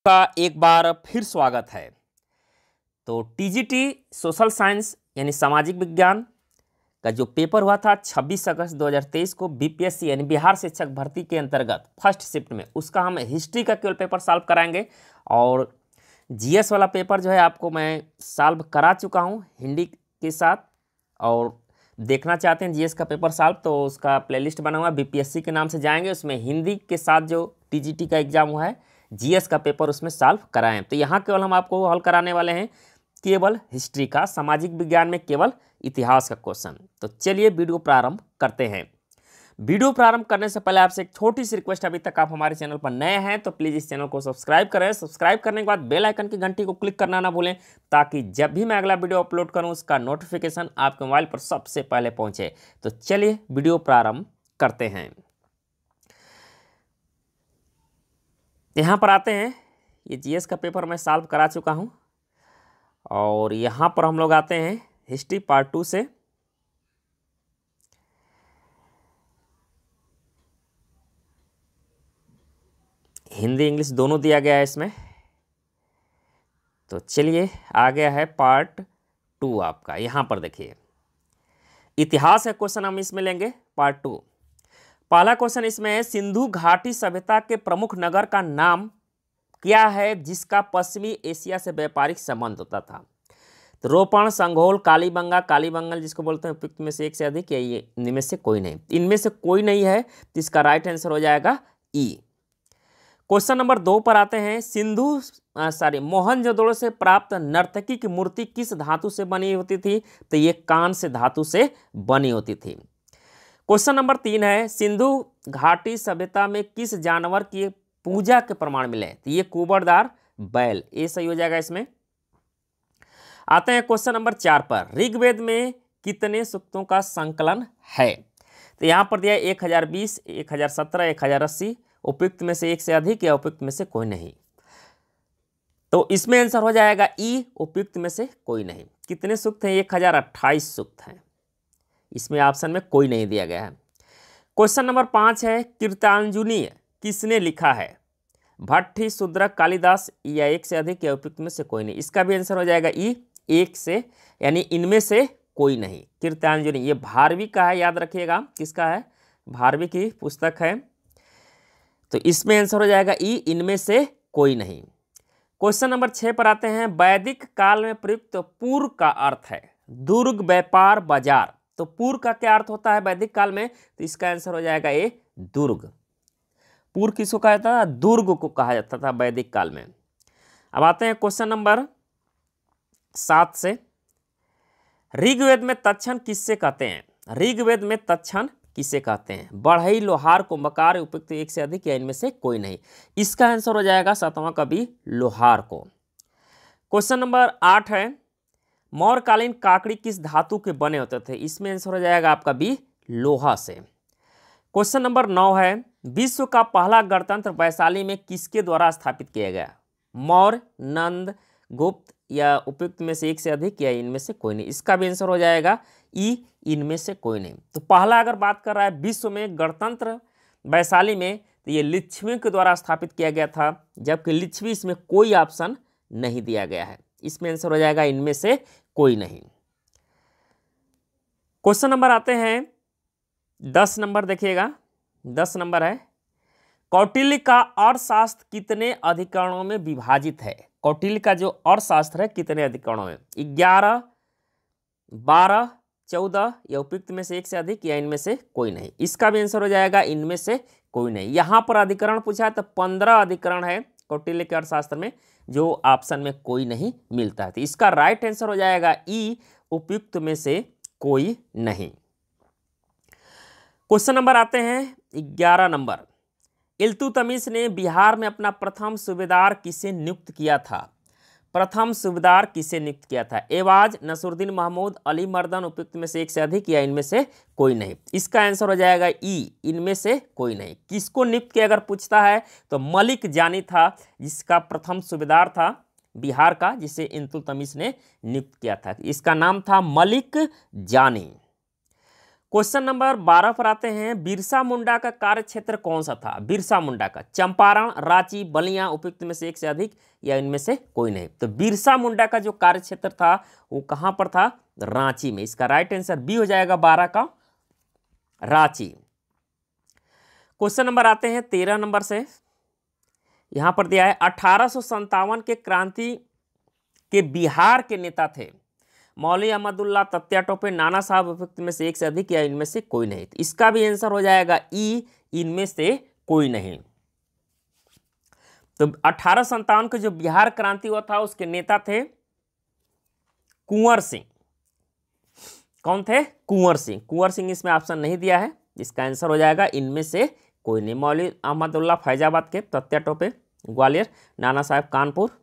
का एक बार फिर स्वागत है। तो टीजीटी सोशल साइंस यानी सामाजिक विज्ञान का जो पेपर हुआ था 26 अगस्त 2023 को बीपीएससी यानी बिहार शिक्षक भर्ती के अंतर्गत फर्स्ट शिफ्ट में, उसका हम हिस्ट्री का केवल पेपर सॉल्व कराएंगे। और जीएस वाला पेपर जो है आपको मैं सॉल्व करा चुका हूँ हिंदी के साथ। और देखना चाहते हैं जीएस का पेपर सॉल्व, तो उसका प्लेलिस्ट बना हुआ है, बीपीएससी के नाम से जाएंगे, उसमें हिंदी के साथ जो टीजीटी का एग्जाम हुआ है जीएस का पेपर उसमें सॉल्व कराएं। तो यहाँ केवल हम आपको हल कराने वाले हैं केवल हिस्ट्री का, सामाजिक विज्ञान में केवल इतिहास का क्वेश्चन। तो चलिए वीडियो प्रारंभ करते हैं। वीडियो प्रारंभ करने से पहले आपसे एक छोटी सी रिक्वेस्ट, अभी तक आप हमारे चैनल पर नए हैं तो प्लीज़ इस चैनल को सब्सक्राइब करें। सब्सक्राइब करने के बाद बेल आइकन की घंटी को क्लिक करना ना भूलें, ताकि जब भी मैं अगला वीडियो अपलोड करूं उसका नोटिफिकेशन आपके मोबाइल पर सबसे पहले पहुंचे। तो चलिए वीडियो प्रारंभ करते हैं। यहाँ पर आते हैं, ये जीएस का पेपर मैं सॉल्व करा चुका हूँ और यहाँ पर हम लोग आते हैं हिस्ट्री पार्ट 2 से। हिंदी इंग्लिश दोनों दिया गया है इसमें। तो चलिए आ गया है पार्ट 2 आपका। यहाँ पर देखिए इतिहास का क्वेश्चन हम इसमें लेंगे पार्ट 2। पहला क्वेश्चन इसमें है, सिंधु घाटी सभ्यता के प्रमुख नगर का नाम क्या है जिसका पश्चिमी एशिया से व्यापारिक संबंध होता था? तो रोपण, संघोल, कालीबंगा, कालीबंगल जिसको बोलते हैं, उपयुक्त में से एक से अधिक या ये इनमें से कोई नहीं? इनमें से कोई नहीं है तो इसका राइट आंसर हो जाएगा ई। क्वेश्चन नंबर 2 पर आते हैं, मोहनजोदड़ो से प्राप्त नर्तकी की मूर्ति किस धातु से बनी होती थी? तो ये कांस्य धातु से बनी होती थी। क्वेश्चन नंबर 3 है, सिंधु घाटी सभ्यता में किस जानवर की पूजा के प्रमाण मिले? तो ये कुबड़दार बैल, ये सही हो जाएगा इसमें। आते हैं क्वेश्चन नंबर 4 पर, ऋग्वेद में कितने सूक्तों का संकलन है? तो यहाँ पर दिया 1020, 1017, 1080, उपयुक्त में से एक से अधिक या उपयुक्त में से कोई नहीं। तो इसमें आंसर हो जाएगा ई, उपयुक्त में से कोई नहीं। कितने सूक्त हैं? 1028 सूक्त हैं। इसमें ऑप्शन में कोई नहीं दिया गया है। क्वेश्चन नंबर 5 है, कीर्तनांजलि किसने लिखा है? भट्टी, शूद्रक, कालिदास या एक से अधिक या उपयुक्त में से कोई नहीं? इसका भी आंसर हो जाएगा ई, एक से, यानी इनमें से कोई नहीं। कीर्तनांजलि ये भारवी का है, याद रखिएगा किसका है, भारवी की पुस्तक है। तो इसमें आंसर हो जाएगा ई, इनमें से कोई नहीं। क्वेश्चन नंबर 6 पर आते हैं, वैदिक काल में प्रयुक्त पूर्व का अर्थ है दुर्ग, व्यापार, बाजार। तो पूर्व का क्या अर्थ होता है वैदिक काल में? तो इसका आंसर हो जाएगा ए, दुर्ग। पूर्व किसको कहा जाता था? दुर्ग को कहा जाता था वैदिक काल में। अब आते हैं क्वेश्चन नंबर 7 से, ऋग्वेद में तक्षण किससे कहते हैं? ऋग्वेद में तक्षण किसे कहते हैं? बढ़ई, लोहार को, मकार, उपयुक्त एक से अधिक या इनमें से कोई नहीं? इसका आंसर हो जाएगा 7वां कवि लोहार को। क्वेश्चन नंबर 8 है, मौर्यकालीन काकड़ी किस धातु के बने होते थे? इसमें आंसर हो जाएगा आपका बी, लोहा से। क्वेश्चन नंबर 9 है, विश्व का पहला गणतंत्र वैशाली में किसके द्वारा स्थापित किया गया? मौर्य, नंद, गुप्त या उपयुक्त में से एक से अधिक या इनमें से कोई नहीं? इसका भी आंसर हो जाएगा ई, इनमें से कोई नहीं। तो पहला अगर बात कर रहा है विश्व में गणतंत्र वैशाली में, तो ये लिच्छवी के द्वारा स्थापित किया गया था, जबकि लिच्छवी इसमें कोई ऑप्शन नहीं दिया गया है। इसमें आंसर हो जाएगा इनमें से कोई नहीं। क्वेश्चन नंबर आते हैं 10 नंबर, देखिएगा 10 नंबर है, कौटिल्य का अर्थशास्त्र कितने अधिकरणों में विभाजित है? कौटिल्य का जो अर्थशास्त्र है कितने अधिकरणों में? 11, 12, 14 या उपयुक्त में से एक से अधिक या इनमें से कोई नहीं? इसका भी आंसर हो जाएगा इनमें से कोई नहीं। यहाँ पर अधिकरण पूछा है तो 15 अधिकरण है कौटिल्य के अर्थशास्त्र में, जो ऑप्शन में कोई नहीं मिलता है। तो इसका राइट आंसर हो जाएगा ई, उपयुक्त में से कोई नहीं। क्वेश्चन नंबर आते हैं 11 नंबर, इल्तुतमिश ने बिहार में अपना प्रथम सूबेदार किसे नियुक्त किया था? प्रथम सूबेदार किसे नियुक्त किया था? एवाज, नसरुद्दीन महमूद, अली मर्दन, उपयुक्त में से एक से अधिक या इनमें से कोई नहीं? इसका आंसर हो जाएगा ई, इनमें से कोई नहीं। किसको नियुक्त किया अगर पूछता है तो मलिक जानी था जिसका प्रथम सूबेदार था बिहार का, जिसे इल्तुतमिश ने नियुक्त किया था। इसका नाम था मलिक जानी। क्वेश्चन नंबर 12 पर आते हैं, बिरसा मुंडा का कार्य क्षेत्र कौन सा था? बिरसा मुंडा का चंपारण, रांची, बलिया, उपयुक्त में से एक से अधिक या इनमें से कोई नहीं। तो बिरसा मुंडा का जो कार्य क्षेत्र था वो कहां पर था? रांची में। इसका राइट आंसर बी हो जाएगा 12 का, रांची। क्वेश्चन नंबर आते हैं 13 नंबर से, यहां पर दिया है 1857 के क्रांति के बिहार के नेता थे मौलवी अहमदुल्ला, तत्या टोपे, नाना साहब, उपयुक्त में से एक से अधिक या इनमें से कोई नहीं। तो इसका भी आंसर हो जाएगा ई, इनमें से कोई नहीं। तो 1857 के जो बिहार क्रांति हुआ था उसके नेता थे कुंवर सिंह। कौन थे? कुंवर सिंह। कुंवर सिंह इसमें ऑप्शन नहीं दिया है, इसका आंसर हो जाएगा इनमें से कोई नहीं। मौलवी अहमदुल्ला फैजाबाद के, तत्या टोपे ग्वालियर, नाना साहब कानपुर।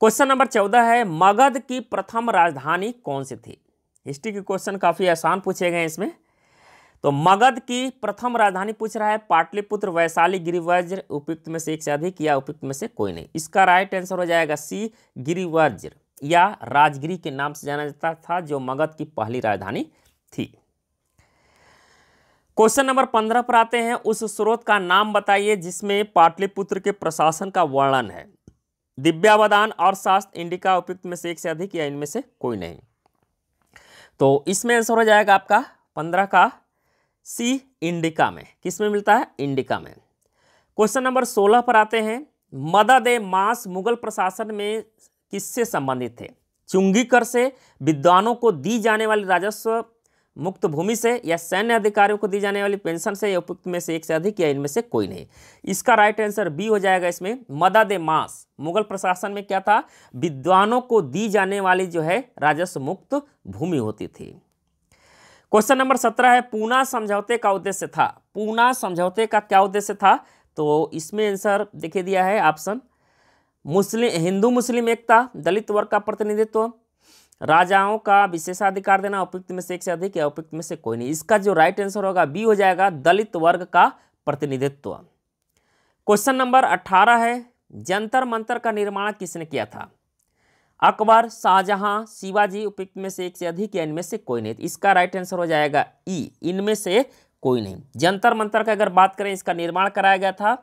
क्वेश्चन नंबर 14 है, मगध की प्रथम राजधानी कौन सी थी? हिस्ट्री के क्वेश्चन काफी आसान पूछे गए इसमें। तो मगध की प्रथम राजधानी पूछ रहा है पाटलिपुत्र, वैशाली, गिरिवज्र, उपयुक्त में से एक से अधिक या उपयुक्त में से कोई नहीं। इसका राइट आंसर हो जाएगा सी, गिरिवज्र या राजगिरी के नाम से जाना जाता था, जो मगध की पहली राजधानी थी। क्वेश्चन नंबर 15 पर आते हैं, उस स्रोत का नाम बताइए जिसमें पाटलिपुत्र के प्रशासन का वर्णन है। दिव्यावदान और शास्त्र, इंडिका, उपयुक्त में से एक से अधिक या इनमें से कोई नहीं। तो इसमें आंसर हो जाएगा आपका 15 का सी, इंडिका में। किस में मिलता है? इंडिका में। क्वेश्चन नंबर 16 पर आते हैं, मदद-ए-मास मुगल प्रशासन में किससे संबंधित थे? चुंगी कर से, विद्वानों को दी जाने वाली राजस्व मुक्त भूमि से, या सैन्य अधिकारियों को दी जाने वाली पेंशन से, या उपयुक्त में से एक से अधिक या इनमें से कोई नहीं। इसका राइट आंसर बी हो जाएगा इसमें, मदद-ए-मास। मुगल प्रशासन में क्या था? विद्वानों को दी जाने वाली जो है राजस्व मुक्त भूमि होती थी। क्वेश्चन नंबर 17 है, पूना समझौते का उद्देश्य था। पूना समझौते का क्या उद्देश्य था? तो इसमें आंसर देखिए दिया है ऑप्शन, हिंदू मुस्लिम एकता, दलित वर्ग का प्रतिनिधित्व, राजाओं का विशेषाधिकार देना, उपयुक्त में से एक से अधिक या उपयुक्त में से कोई नहीं। इसका जो राइट आंसर होगा बी हो जाएगा, दलित वर्ग का प्रतिनिधित्व। क्वेश्चन नंबर 18 है, जंतर मंतर का निर्माण किसने किया था? अकबर, शाहजहां, शिवाजी, उपयुक्त में से एक से अधिक या इनमें से कोई नहीं। इसका राइट आंसर हो जाएगा ई, इनमें से कोई नहीं। जंतर मंतर का अगर बात करें, इसका निर्माण कराया गया था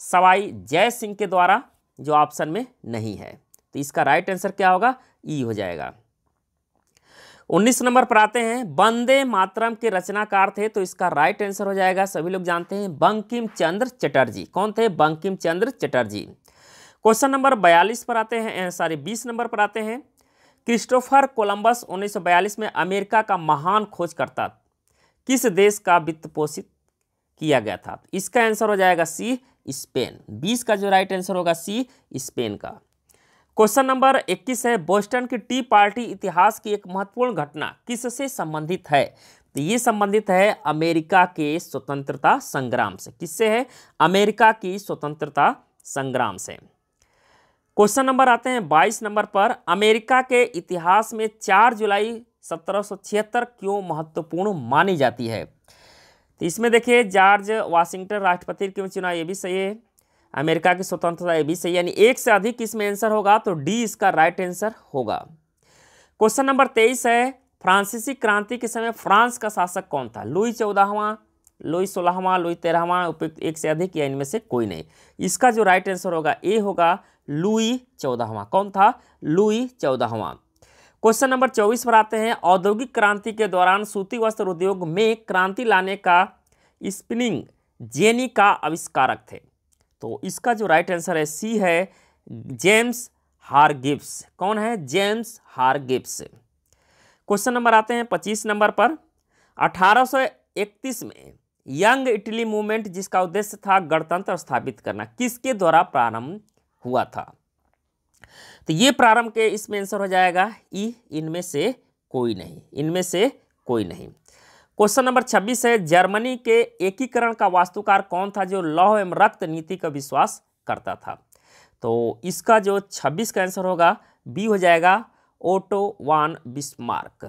सवाई जय सिंह के द्वारा, जो ऑप्शन में नहीं है। तो इसका राइट आंसर क्या होगा? ई हो जाएगा। 19 नंबर पर आते हैं, वंदे मातरम के रचनाकार थे। तो इसका राइट आंसर हो जाएगा, सभी लोग जानते हैं, बंकिम चंद्र चटर्जी। कौन थे? बंकिम चंद्र चटर्जी। क्वेश्चन नंबर 42 पर आते हैं, 20 नंबर पर आते हैं, क्रिस्टोफर कोलंबस 1942 में अमेरिका का महान खोजकर्ता किस देश का वित्त पोषित किया गया था? इसका आंसर हो जाएगा सी, स्पेन। 20 का जो राइट आंसर होगा सी, स्पेन का। क्वेश्चन नंबर 21 है, बोस्टन की टी पार्टी इतिहास की एक महत्वपूर्ण घटना किससे संबंधित है? तो ये संबंधित है अमेरिका के स्वतंत्रता संग्राम से। किससे है? अमेरिका की स्वतंत्रता संग्राम से। क्वेश्चन नंबर आते हैं 22 नंबर पर, अमेरिका के इतिहास में 4 जुलाई 1776 क्यों महत्वपूर्ण मानी जाती है? तो इसमें देखिए, जॉर्ज वाशिंगटन राष्ट्रपति क्यों चुना, ये भी सही है। अमेरिका की स्वतंत्रता, ये भी सही है। यानी एक से अधिक इसमें आंसर होगा, तो डी इसका राइट आंसर होगा। क्वेश्चन नंबर 23 है, फ्रांसीसी क्रांति के समय फ्रांस का शासक कौन था? लुई 14वां, लुई 16वां, लुई 13वां, उपयुक्त एक से अधिक या इनमें से कोई नहीं। इसका जो राइट आंसर होगा ए होगा, लुई 14वां। कौन था? लुई 14वां। क्वेश्चन नंबर 24 पर आते हैं, औद्योगिक क्रांति के दौरान सूती वस्त्र उद्योग में क्रांति लाने का स्पिनिंग जेनी का आविष्कारक थे। तो इसका जो राइट आंसर है सी है, जेम्स हारगिव्स। कौन है? जेम्स हारगिव्स। क्वेश्चन नंबर आते हैं 25 नंबर पर, 1831 में यंग इटली मूवमेंट, जिसका उद्देश्य था गणतंत्र स्थापित करना, किसके द्वारा प्रारंभ हुआ था? तो ये प्रारंभ के, इसमें आंसर हो जाएगा ई, इनमें से कोई नहीं, इनमें से कोई नहीं। क्वेश्चन नंबर 26 है, जर्मनी के एकीकरण का वास्तुकार कौन था जो लौह एवं रक्त नीति का विश्वास करता था? तो इसका जो 26 का आंसर होगा बी हो जाएगा, ओटो वान बिस्मार्क।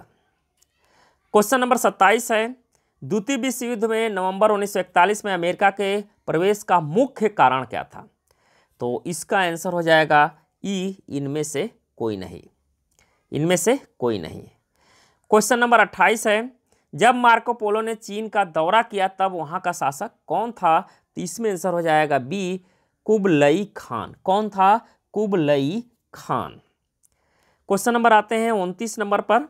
क्वेश्चन नंबर 27 है, द्वितीय विश्व युद्ध में नवंबर 1941 में अमेरिका के प्रवेश का मुख्य कारण क्या था? तो इसका आंसर हो जाएगा ई, इनमें से कोई नहीं, इनमें से कोई नहीं। क्वेश्चन नंबर 28 है, जब मार्को पोलो ने चीन का दौरा किया तब वहां का शासक कौन था? तो इसमें आंसर हो जाएगा बी, कुबलई खान। कौन था? Kublai Khan. क्वेश्चन नंबर आते हैं 29 नंबर पर।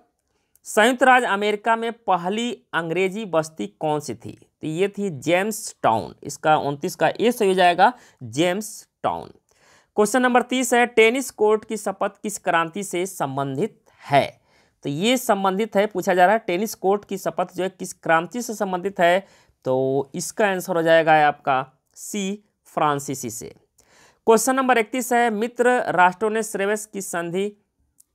संयुक्त राज्य अमेरिका में पहली अंग्रेजी बस्ती कौन सी थी? तो ये थी जेम्स टाउन। इसका 29 का ए सही हो जाएगा, जेम्स टाउन। क्वेश्चन नंबर 30 है, टेनिस कोर्ट की शपथ किस क्रांति से संबंधित है? तो ये संबंधित है, पूछा जा रहा है टेनिस कोर्ट की शपथ जो है किस क्रांति से संबंधित है? तो इसका आंसर हो जाएगा आपका सी, फ्रांसीसी से। क्वेश्चन नंबर 31 है, मित्र राष्ट्रों ने श्रेयस की संधि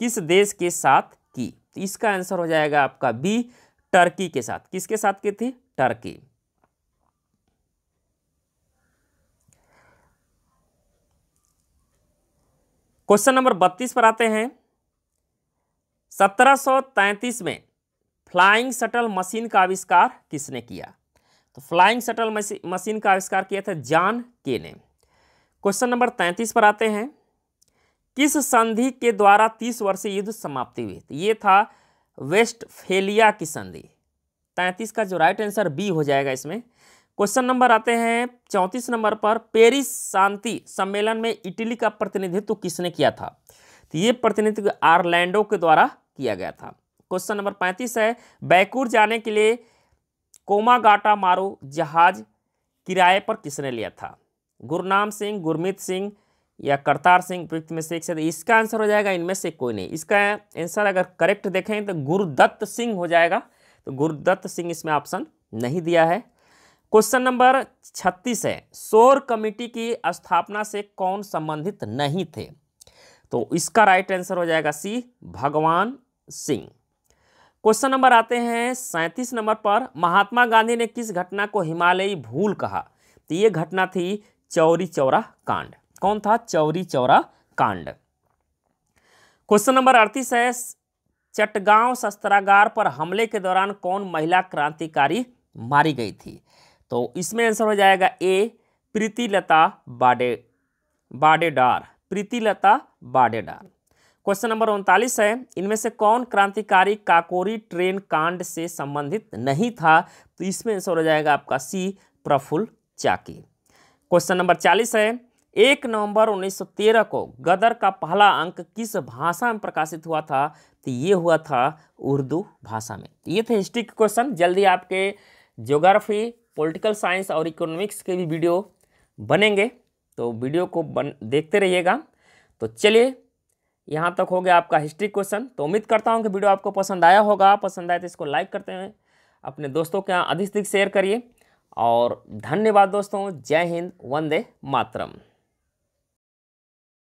किस देश के साथ की? तो इसका आंसर हो जाएगा आपका बी, टर्की के साथ। किसके साथ की थी? टर्की। क्वेश्चन नंबर 32 पर आते हैं। 1733 में फ्लाइंग शटल मशीन का आविष्कार किसने किया? तो फ्लाइंग शटल मशीन का आविष्कार किया था जॉन के ने। क्वेश्चन नंबर 33 पर आते हैं। किस संधि के द्वारा 30 वर्षीय युद्ध समाप्ति हुई? तो ये था वेस्टफेलिया की संधि। 33 का जो राइट आंसर बी हो जाएगा इसमें। क्वेश्चन नंबर आते हैं 34 नंबर पर। पेरिस शांति सम्मेलन में इटली का प्रतिनिधित्व किसने किया था? तो ये प्रतिनिधित्व ऑरलैंडो के द्वारा किया गया था। क्वेश्चन नंबर 35 है, बैकूर जाने के लिए कोमागाटा मारू जहाज किराए पर किसने लिया था? गुरनाम सिंह, गुरमीत सिंह या करतार सिंह में से एक से? इसका आंसर हो जाएगा इनमें से कोई नहीं। इसका आंसर अगर करेक्ट देखें तो गुरुदत्त सिंह हो जाएगा। तो गुरुदत्त सिंह इसमें ऑप्शन नहीं दिया है। क्वेश्चन नंबर 36 है, शोर कमेटी की स्थापना से कौन संबंधित नहीं थे? तो इसका राइट आंसर हो जाएगा सी, भगवान सिंह। क्वेश्चन नंबर आते हैं 37 नंबर पर। महात्मा गांधी ने किस घटना को हिमालयी भूल कहा? तो ये घटना थी चौरी चौरा कांड। कौन था? चौरी चौरा कांड। क्वेश्चन नंबर 38 है, चटगांव शस्त्रागार पर हमले के दौरान कौन महिला क्रांतिकारी मारी गई थी? तो इसमें आंसर हो जाएगा ए, प्रीतिलता बाडेडार। प्रीतिलता बाडेडार। क्वेश्चन नंबर 39 है, इनमें से कौन क्रांतिकारी काकोरी ट्रेन कांड से संबंधित नहीं था? तो इसमें आंसर हो जाएगा आपका सी, प्रफुल्ल चाकी। क्वेश्चन नंबर 40 है, 1 नवंबर 1913 को गदर का पहला अंक किस भाषा में प्रकाशित हुआ था? तो ये हुआ था उर्दू भाषा में। ये थे हिस्ट्री के क्वेश्चन। जल्दी आपके ज्योग्राफी, पॉलिटिकल साइंस और इकोनॉमिक्स के भी वीडियो बनेंगे, तो वीडियो को देखते रहिएगा। तो चलिए, यहाँ तक हो गया आपका हिस्ट्री क्वेश्चन। तो उम्मीद करता हूँ कि वीडियो आपको पसंद आया होगा। पसंद आए तो इसको लाइक करते हैं, अपने दोस्तों के यहाँ अधिक से अधिक शेयर करिए। और धन्यवाद दोस्तों। जय हिंद, वंदे मातरम।